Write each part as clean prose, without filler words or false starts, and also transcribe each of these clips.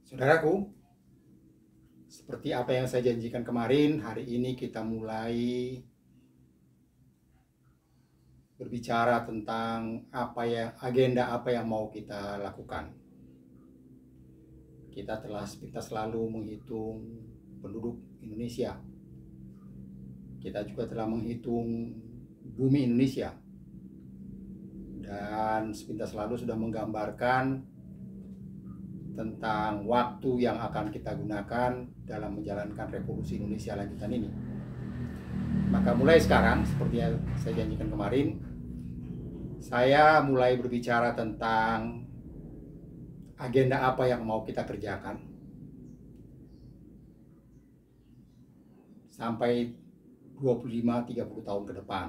Saudaraku, seperti apa yang saya janjikan kemarin, hari ini kita mulai berbicara tentang agenda apa yang mau kita lakukan. Kita selalu menghitung penduduk Indonesia. Kita juga telah menghitung bumi Indonesia. Dan sepintas lalu sudah menggambarkan tentang waktu yang akan kita gunakan dalam menjalankan revolusi Indonesia lanjutan ini. Maka mulai sekarang, seperti yang saya janjikan kemarin, saya mulai berbicara tentang agenda apa yang mau kita kerjakan sampai 25-30 tahun ke depan,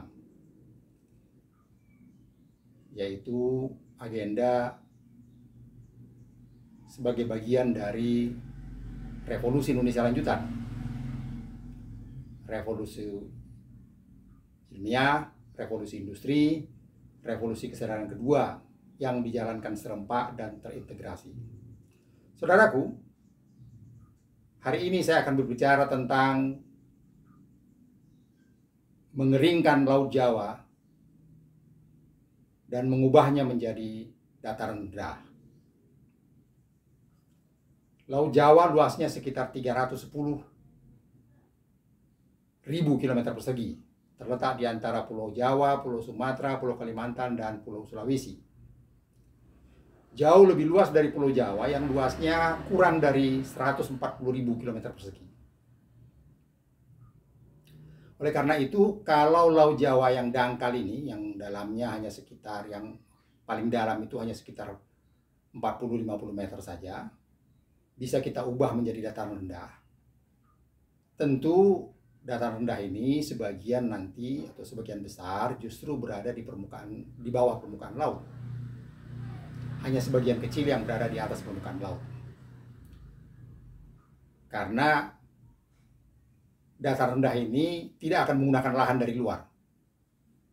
yaitu agenda sebagai bagian dari revolusi Indonesia lanjutan. Revolusi ilmiah, revolusi industri, revolusi kesadaran kedua yang dijalankan serempak dan terintegrasi. Saudaraku, hari ini saya akan berbicara tentang mengeringkan Laut Jawa dan mengubahnya menjadi dataran rendah. Laut Jawa luasnya sekitar 310.000 km persegi, terletak di antara Pulau Jawa, Pulau Sumatera, Pulau Kalimantan, dan Pulau Sulawesi. Jauh lebih luas dari Pulau Jawa yang luasnya kurang dari 140.000 km persegi. Oleh karena itu, kalau Laut Jawa yang dangkal ini, yang dalamnya hanya sekitar, yang paling dalam itu hanya sekitar 40-50 meter saja, bisa kita ubah menjadi dataran rendah. Tentu dataran rendah ini sebagian nanti atau sebagian besar justru berada di bawah permukaan laut. Hanya sebagian kecil yang berada di atas permukaan laut. Karena dataran rendah ini tidak akan menggunakan lahan dari luar.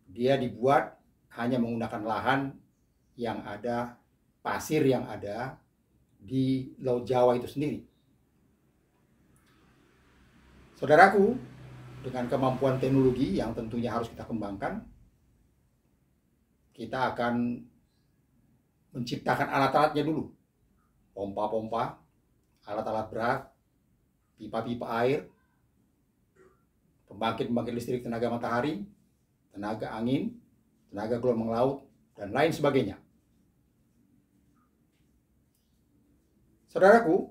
Dia dibuat hanya menggunakan lahan yang ada, pasir yang ada di Laut Jawa itu sendiri. Saudaraku, dengan kemampuan teknologi yang tentunya harus kita kembangkan, kita akan menciptakan alat-alatnya dulu. Pompa-pompa, alat-alat berat, pipa-pipa air, pembangkit listrik tenaga matahari, tenaga angin, tenaga gelombang laut, dan lain sebagainya. Saudaraku,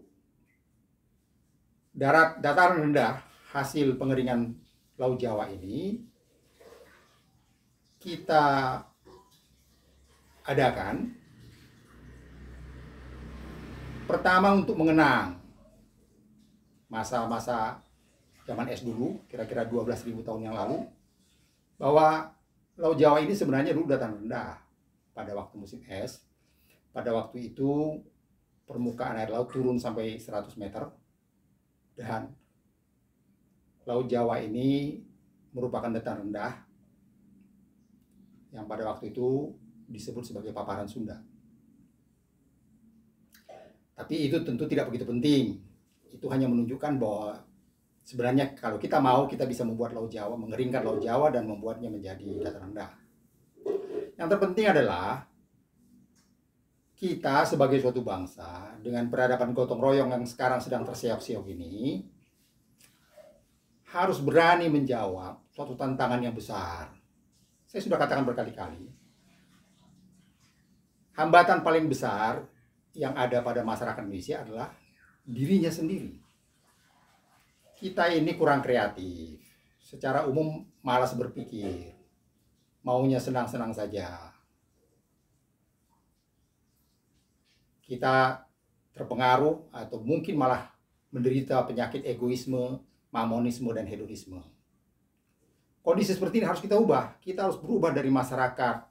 dataran rendah hasil pengeringan Laut Jawa ini kita adakan pertama untuk mengenang masa-masa zaman es dulu, kira-kira 12.000 tahun yang lalu, bahwa Laut Jawa ini sebenarnya dulu dataran rendah pada waktu musim es. Pada waktu itu permukaan air laut turun sampai 100 meter, dan Laut Jawa ini merupakan dataran rendah yang pada waktu itu disebut sebagai paparan Sunda. Tapi itu tentu tidak begitu penting. Itu hanya menunjukkan bahwa sebenarnya kalau kita mau, kita bisa membuat Laut Jawa, mengeringkan Laut Jawa dan membuatnya menjadi dataran rendah. Yang terpenting adalah kita sebagai suatu bangsa dengan peradaban gotong royong yang sekarang sedang terseok-seok ini harus berani menjawab suatu tantangan yang besar. Saya sudah katakan berkali-kali, hambatan paling besar yang ada pada masyarakat Indonesia adalah dirinya sendiri. Kita ini kurang kreatif, secara umum malas berpikir, maunya senang-senang saja. Kita terpengaruh atau mungkin malah menderita penyakit egoisme, mamonisme, dan hedonisme. Kondisi seperti ini harus kita ubah. Kita harus berubah dari masyarakat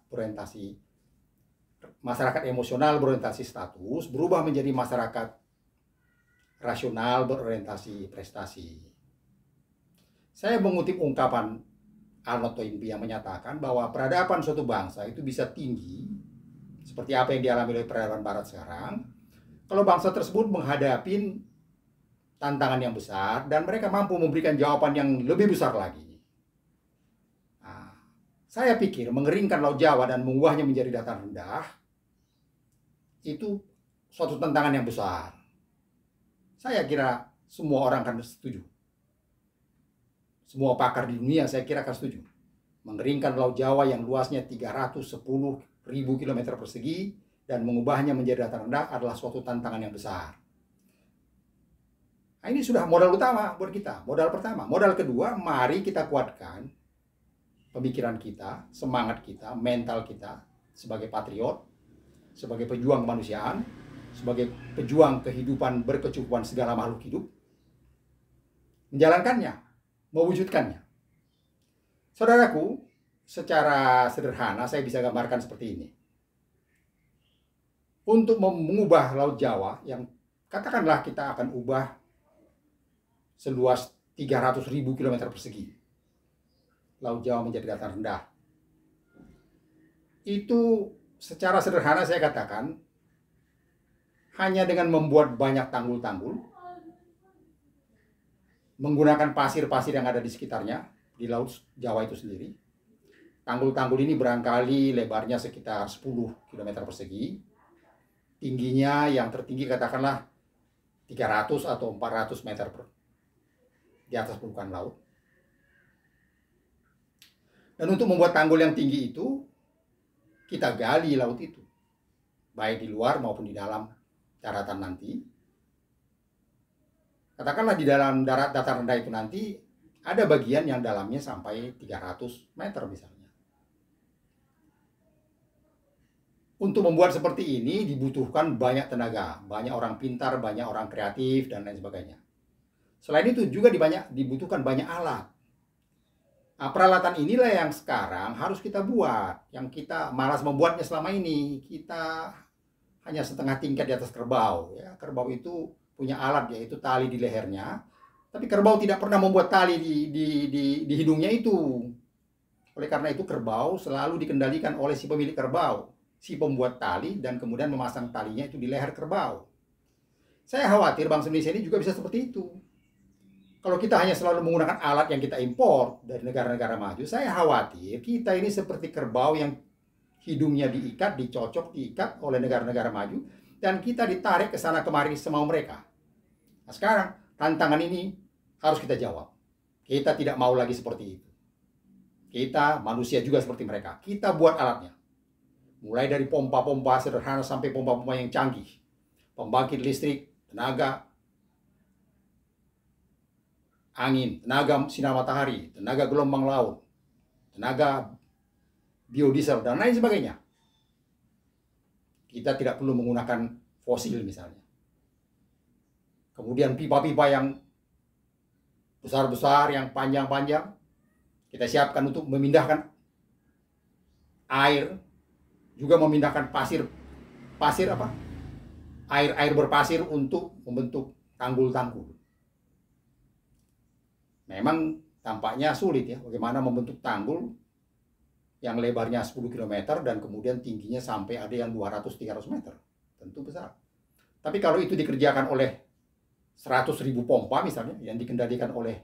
emosional berorientasi status, berubah menjadi masyarakat rasional berorientasi prestasi. Saya mengutip ungkapan Arnold Toynbee yang menyatakan bahwa peradaban suatu bangsa itu bisa tinggi, seperti apa yang dialami oleh peradaban barat sekarang, kalau bangsa tersebut menghadapi tantangan yang besar dan mereka mampu memberikan jawaban yang lebih besar lagi. Nah, saya pikir mengeringkan Laut Jawa dan mengubahnya menjadi dataran rendah itu suatu tantangan yang besar. Saya kira semua orang akan setuju. Semua pakar di dunia saya kira akan setuju. Mengeringkan Laut Jawa yang luasnya 310.000 km persegi dan mengubahnya menjadi dataran rendah adalah suatu tantangan yang besar. Nah, ini sudah modal utama buat kita. Modal pertama. Modal kedua, mari kita kuatkan pemikiran kita, semangat kita, mental kita sebagai patriot, sebagai pejuang kemanusiaan, sebagai pejuang kehidupan berkecukupan segala makhluk hidup, menjalankannya, mewujudkannya. Saudaraku, secara sederhana saya bisa gambarkan seperti ini. Untuk mengubah Laut Jawa yang katakanlah kita akan ubah seluas 300.000 km persegi. Laut Jawa menjadi dataran rendah. Itu secara sederhana saya katakan, hanya dengan membuat banyak tanggul-tanggul, menggunakan pasir-pasir yang ada di sekitarnya, di Laut Jawa itu sendiri. Tanggul-tanggul ini barangkali lebarnya sekitar 10 km persegi. Tingginya yang tertinggi katakanlah 300 atau 400 meter di atas permukaan laut. Dan untuk membuat tanggul yang tinggi itu, kita gali laut itu. Baik di luar maupun di dalam daratan nanti. Katakanlah di dalam dataran rendah itu nanti, ada bagian yang dalamnya sampai 300 meter misalnya. Untuk membuat seperti ini dibutuhkan banyak tenaga, banyak orang pintar, banyak orang kreatif, dan lain sebagainya. Selain itu juga dibutuhkan banyak alat. Nah, peralatan inilah yang sekarang harus kita buat. Yang kita malas membuatnya selama ini. Kita hanya setengah tingkat di atas kerbau. Ya, kerbau itu punya alat, yaitu tali di lehernya. Tapi kerbau tidak pernah membuat tali di hidungnya itu. Oleh karena itu kerbau selalu dikendalikan oleh si pemilik kerbau, si pembuat tali, dan kemudian memasang talinya itu di leher kerbau. Saya khawatir bangsa Indonesia ini juga bisa seperti itu. Kalau kita hanya selalu menggunakan alat yang kita impor dari negara-negara maju, saya khawatir kita ini seperti kerbau yang hidungnya diikat, dicocok, diikat oleh negara-negara maju, dan kita ditarik ke sana kemari semau mereka. Nah, sekarang tantangan ini harus kita jawab. Kita tidak mau lagi seperti itu. Kita manusia juga seperti mereka. Kita buat alatnya. Mulai dari pompa-pompa sederhana sampai pompa-pompa yang canggih. Pembangkit listrik, tenaga angin, tenaga sinar matahari, tenaga gelombang laut, tenaga biodiesel, dan lain sebagainya. Kita tidak perlu menggunakan fosil misalnya. Kemudian pipa-pipa yang besar-besar, yang panjang-panjang, kita siapkan untuk memindahkan air, juga memindahkan air berpasir untuk membentuk tanggul-tanggul. Memang tampaknya sulit ya, bagaimana membentuk tanggul yang lebarnya 10 km dan kemudian tingginya sampai ada yang 200-300 meter. Tentu besar. Tapi kalau itu dikerjakan oleh 100.000 pompa misalnya, yang dikendalikan oleh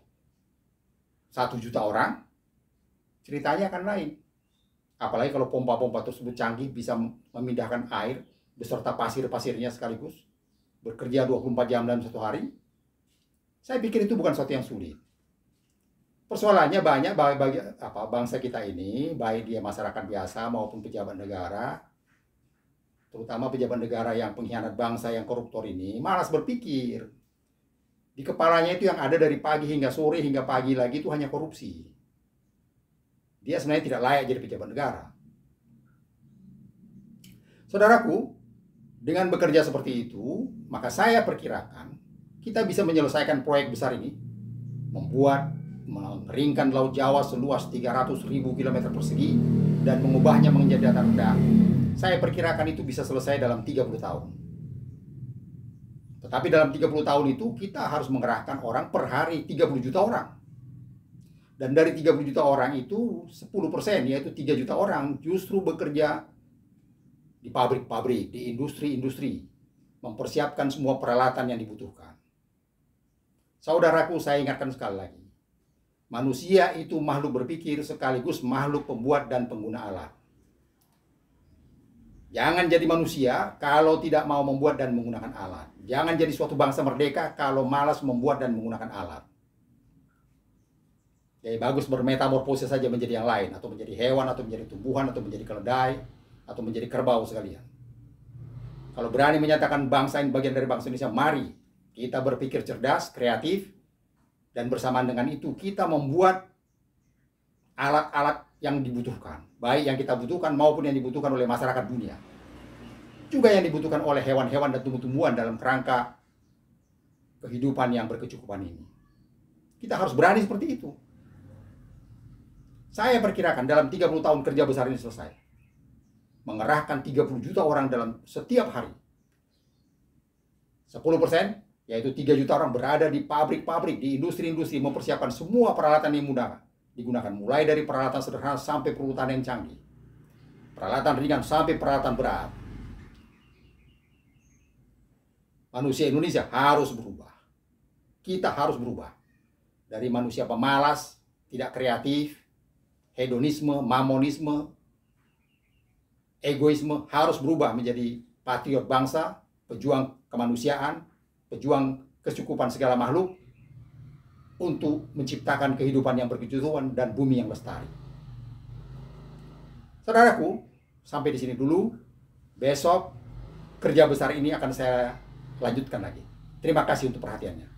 1 juta orang, ceritanya akan lain. Apalagi kalau pompa-pompa tersebut canggih, bisa memindahkan air beserta pasir-pasirnya sekaligus, bekerja 24 jam dalam satu hari. Saya pikir itu bukan sesuatu yang sulit. Persoalannya banyak bagi bangsa kita ini, baik dia masyarakat biasa maupun pejabat negara, terutama pejabat negara yang pengkhianat bangsa, yang koruptor ini, malas berpikir. Di kepalanya itu yang ada dari pagi hingga sore hingga pagi lagi itu hanya korupsi. Dia sebenarnya tidak layak jadi pejabat negara. Saudaraku, dengan bekerja seperti itu, maka saya perkirakan kita bisa menyelesaikan proyek besar ini, mengeringkan Laut Jawa seluas 300.000 km persegi dan mengubahnya menjadi dataran rendah. Saya perkirakan itu bisa selesai dalam 30 tahun. Tetapi dalam 30 tahun itu kita harus mengerahkan orang per hari 30 juta orang. Dan dari 30 juta orang itu 10%, yaitu 3 juta orang justru bekerja di pabrik-pabrik, di industri-industri. mempersiapkan semua peralatan yang dibutuhkan. Saudaraku, saya ingatkan sekali lagi. Manusia itu makhluk berpikir sekaligus makhluk pembuat dan pengguna alat. Jangan jadi manusia kalau tidak mau membuat dan menggunakan alat. Jangan jadi suatu bangsa merdeka kalau malas membuat dan menggunakan alat. Jadi bagus bermetamorfosis saja menjadi yang lain, atau menjadi hewan, atau menjadi tumbuhan, atau menjadi keledai, atau menjadi kerbau sekalian. Kalau berani menyatakan bangsa ini bagian dari bangsa Indonesia, mari kita berpikir cerdas, kreatif, dan bersamaan dengan itu kita membuat alat-alat yang dibutuhkan. Baik yang kita butuhkan maupun yang dibutuhkan oleh masyarakat dunia. Juga yang dibutuhkan oleh hewan-hewan dan tumbuh-tumbuhan dalam kerangka kehidupan yang berkecukupan ini. Kita harus berani seperti itu. Saya perkirakan dalam 30 tahun kerja besar ini selesai. Mengerahkan 30 juta orang dalam setiap hari. 10%, yaitu 3 juta orang berada di pabrik-pabrik, di industri-industri, mempersiapkan semua peralatan yang mudah digunakan. Mulai dari peralatan sederhana sampai peralatan yang canggih. Peralatan ringan sampai peralatan berat. Manusia Indonesia harus berubah. Kita harus berubah. Dari manusia pemalas, tidak kreatif, hedonisme, mamonisme, egoisme, harus berubah menjadi patriot bangsa, pejuang kemanusiaan, pejuang kecukupan segala makhluk, untuk menciptakan kehidupan yang berkecukupan dan bumi yang lestari. Saudaraku, sampai di sini dulu. Besok kerja besar ini akan saya lanjutkan lagi. Terima kasih untuk perhatiannya.